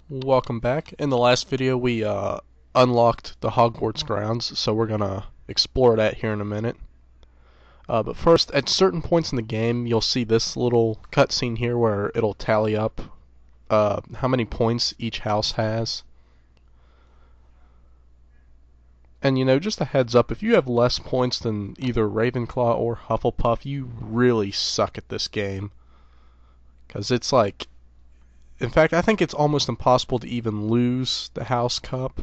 Welcome back. In the last video we unlocked the Hogwarts grounds, so we're gonna explore that here in a minute. But first, at certain points in the game, you'll see this little cutscene here where it'll tally up how many points each house has. And just a heads up, if you have less points than either Ravenclaw or Hufflepuff, you really suck at this game. Because it's like, in fact, I think it's almost impossible to even lose the House Cup.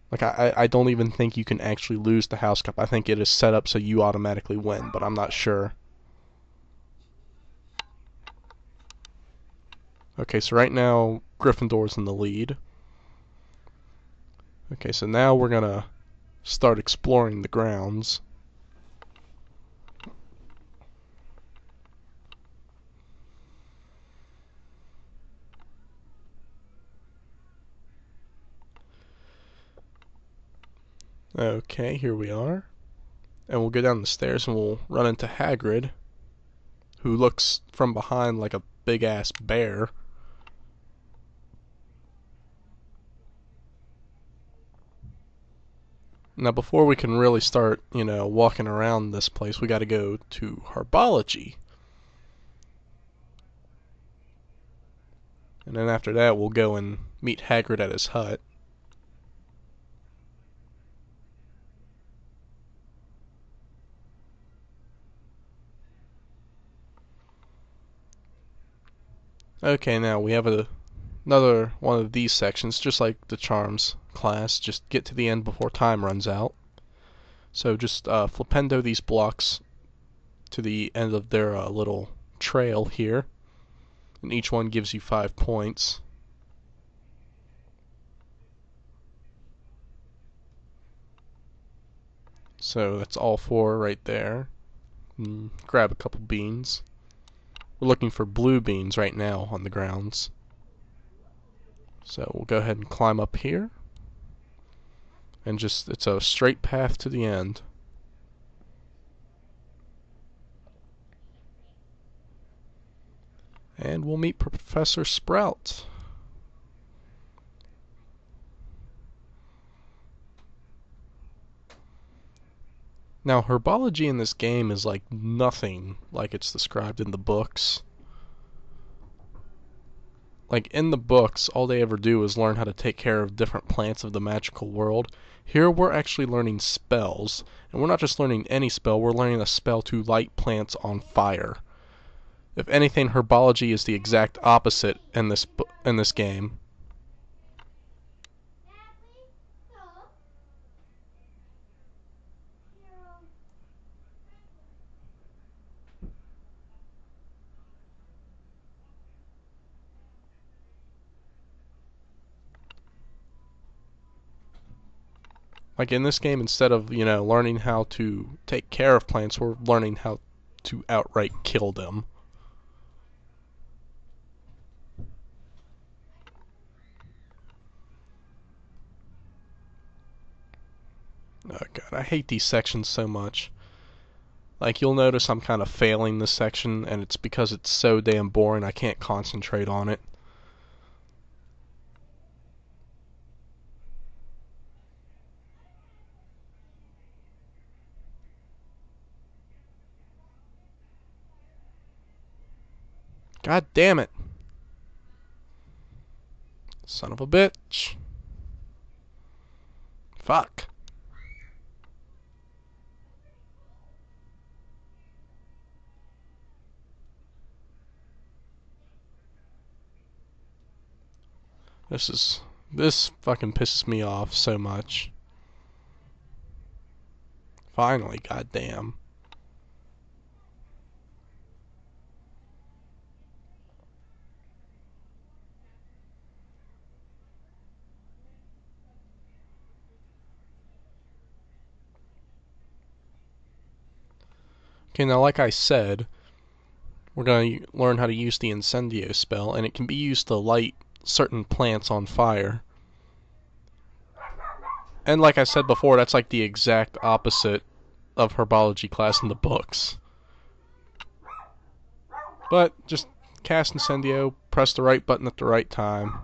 Like, I don't even think you can actually lose the House Cup. I think it is set up so you automatically win, but I'm not sure. Okay, so right now, Gryffindor's in the lead. Okay, so now we're gonna start exploring the grounds. Okay, here we are. And we'll go down the stairs and we'll run into Hagrid, who looks from behind like a big-ass bear. Now, before we can really start, walking around this place, we gotta go to Herbology. And then after that, we'll go and meet Hagrid at his hut. Okay, now we have another one of these sections, just like the Charms class. Just get to the end before time runs out. So just flipendo these blocks to the end of their little trail here. And each one gives you 5 points. So that's all 4 right there. Grab a couple beans. We're looking for blue beans right now on the grounds. So we'll go ahead and climb up here. And it's a straight path to the end. And we'll meet Professor Sprout. Now, herbology in this game is like nothing like it's described in the books. Like, in the books, all they ever do is learn how to take care of different plants of the magical world. Here, we're actually learning spells. And we're not just learning any spell, we're learning a spell to light plants on fire. If anything, herbology is the exact opposite in this game. Like, in this game, instead of, learning how to take care of plants, we're learning how to outright kill them. Oh god, I hate these sections so much. Like, you'll notice I'm kind of failing this section, and it's because it's so damn boring I can't concentrate on it. God damn it. Son of a bitch. Fuck. This fucking pisses me off so much. Finally, goddamn. Okay, now like I said, we're going to learn how to use the Incendio spell, and it can be used to light certain plants on fire. And like I said before, that's like the exact opposite of herbology class in the books. But just cast Incendio, press the right button at the right time,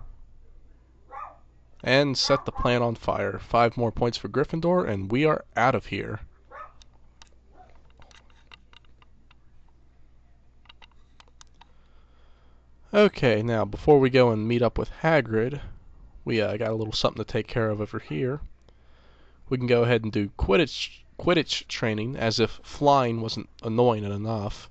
and set the plant on fire. 5 more points for Gryffindor, and we are out of here. Okay, now before we go and meet up with Hagrid, we got a little something to take care of over here. We can go ahead and do Quidditch training, as if flying wasn't annoying enough.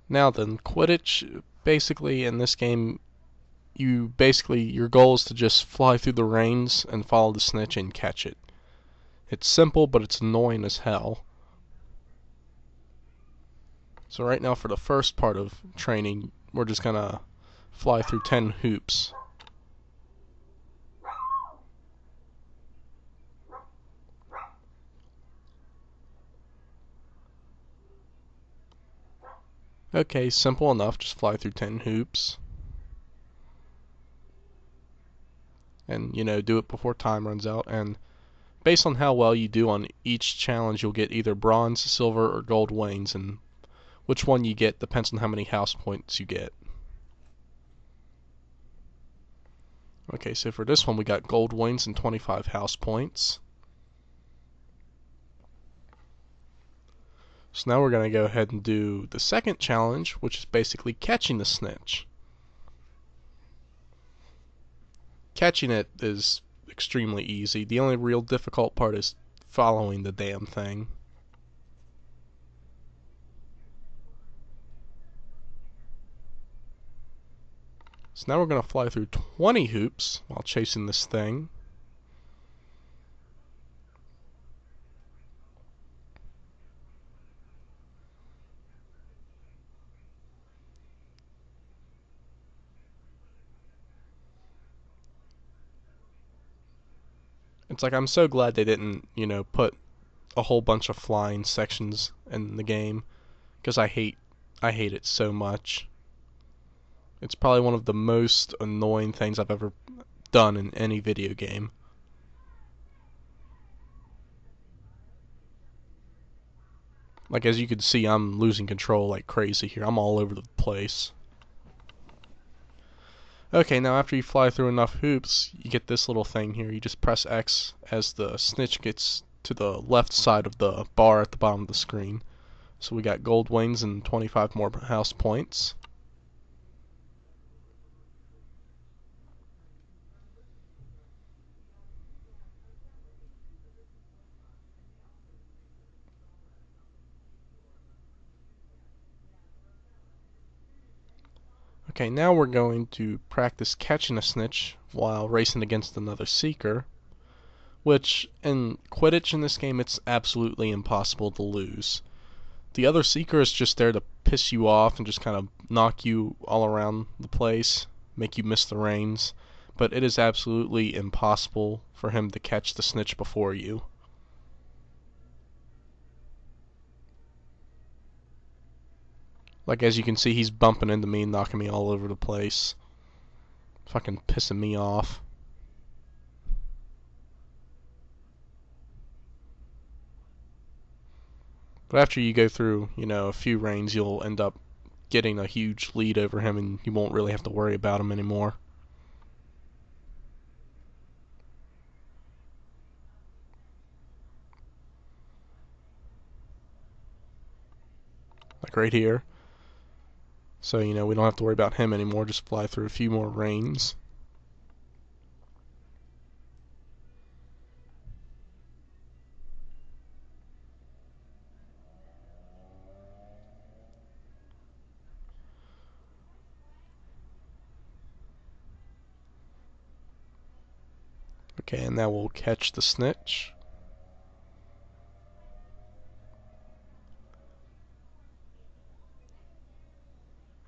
Now then, Quidditch, basically in this game, your goal is to just fly through the reins and follow the snitch and catch it. It's simple, but it's annoying as hell. So right now for the first part of training, we're just gonna fly through 10 hoops. Okay, simple enough, just fly through 10 hoops. And, do it before time runs out. And based on how well you do on each challenge, you'll get either bronze, silver, or gold wings. And which one you get depends on how many house points you get. Okay, so for this one, we got gold wings and 25 house points. So now we're going to go ahead and do the second challenge, which is basically catching the snitch. Catching it is extremely easy. The only real difficult part is following the damn thing. So now we're going to fly through 20 hoops while chasing this thing. It's like I'm so glad they didn't, put a whole bunch of flying sections in the game, because I hate it so much. It's probably one of the most annoying things I've ever done in any video game. Like, as you can see, I'm losing control like crazy here. I'm all over the place. Okay, now after you fly through enough hoops, you get this little thing here. You just press X as the snitch gets to the left side of the bar at the bottom of the screen. So we got gold wings and 25 more house points. Okay, now we're going to practice catching a snitch while racing against another seeker, which in Quidditch in this game it's absolutely impossible to lose. The other seeker is just there to piss you off and just kind of knock you all around the place, make you miss the reins, but it is absolutely impossible for him to catch the snitch before you. Like, as you can see, he's bumping into me and knocking me all over the place. Fucking pissing me off. But after you go through, a few reigns, you'll end up getting a huge lead over him and you won't really have to worry about him anymore. Like right here. So, we don't have to worry about him anymore, just fly through a few more reigns. Okay, and now we'll catch the snitch.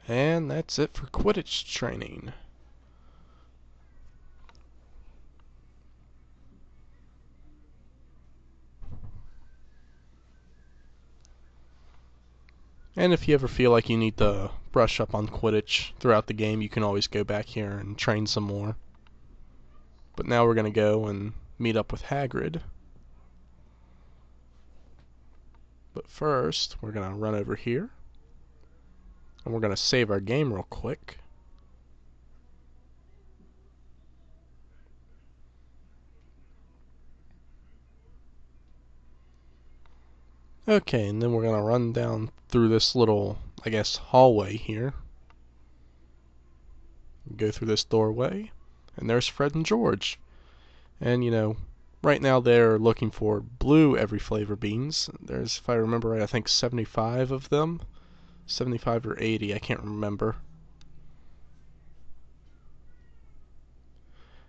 And that's it for Quidditch training. And if you ever feel like you need to brush up on Quidditch throughout the game, you can always go back here and train some more. But now we're going to go and meet up with Hagrid. But first, we're going to run over here. And we're going to save our game real quick. Okay, and then we're going to run down through this little, I guess, hallway here. Go through this doorway. And there's Fred and George. And, you know, right now they're looking for blue every flavor beans. There's, if I remember right, I think 75 of them. 75 or 80, I can't remember.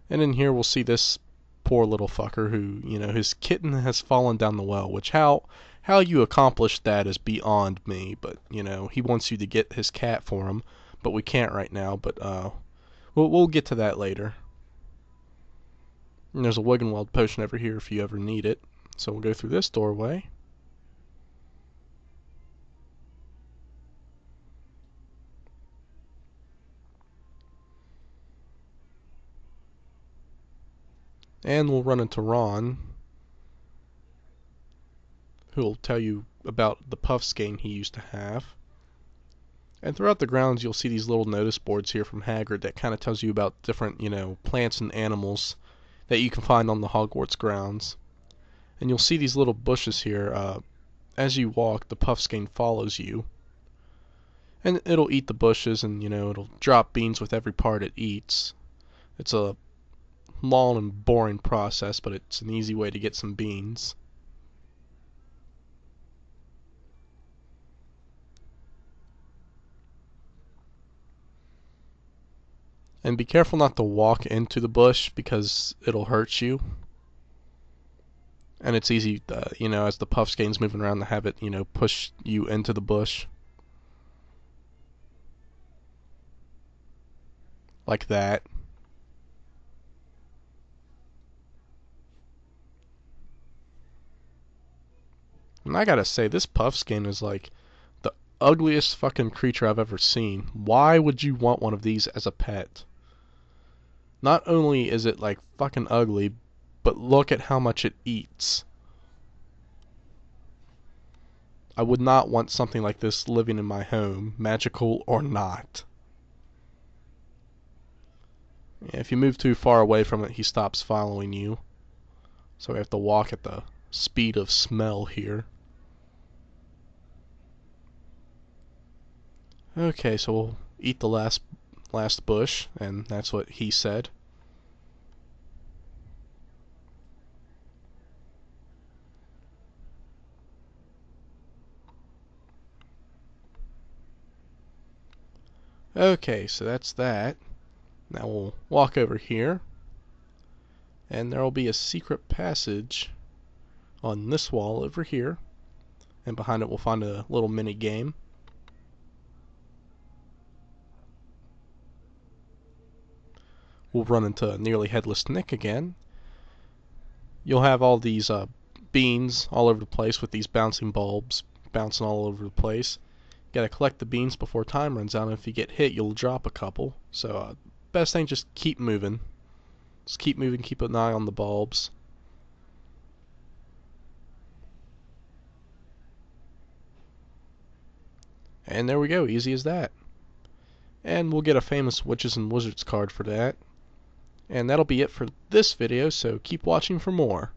And in here we'll see this poor little fucker who, you know, his kitten has fallen down the well, which how you accomplish that is beyond me, but, you know, he wants you to get his cat for him, but we can't right now, but, we'll get to that later. And there's a Wiggenweld potion over here if you ever need it. So we'll go through this doorway. And we'll run into Ron, who will tell you about the Puffskein he used to have. And throughout the grounds you'll see these little notice boards here from Hagrid that kind of tells you about different, you know, plants and animals that you can find on the Hogwarts grounds. And you'll see these little bushes here. As you walk, the Puffskein follows you. And it'll eat the bushes, and, you know, it'll drop beans with every part it eats. It's a long and boring process, but it's an easy way to get some beans. And be careful not to walk into the bush because it'll hurt you. And it's easy, you know, as the Puffskein's moving around to have it, you know, push you into the bush. Like that. And I gotta say, this Puffskein is like the ugliest fucking creature I've ever seen. Why would you want one of these as a pet? Not only is it like fucking ugly, but look at how much it eats. I would not want something like this living in my home, magical or not. If you move too far away from it, he stops following you. So we have to walk at the speed of smell here. Okay, so we'll eat the last bush, and that's what he said. Okay, so that's that. Now we'll walk over here, and there will be a secret passage on this wall over here, and behind it we'll find a little mini game. We'll run into Nearly Headless Nick again. You'll have all these beans all over the place with these bouncing bulbs bouncing all over the place. You gotta collect the beans before time runs out, and if you get hit, you'll drop a couple. So, best thing, just keep moving. Just keep moving, keep an eye on the bulbs. And there we go, easy as that. And we'll get a famous Witches and Wizards card for that. And that'll be it for this video, so keep watching for more.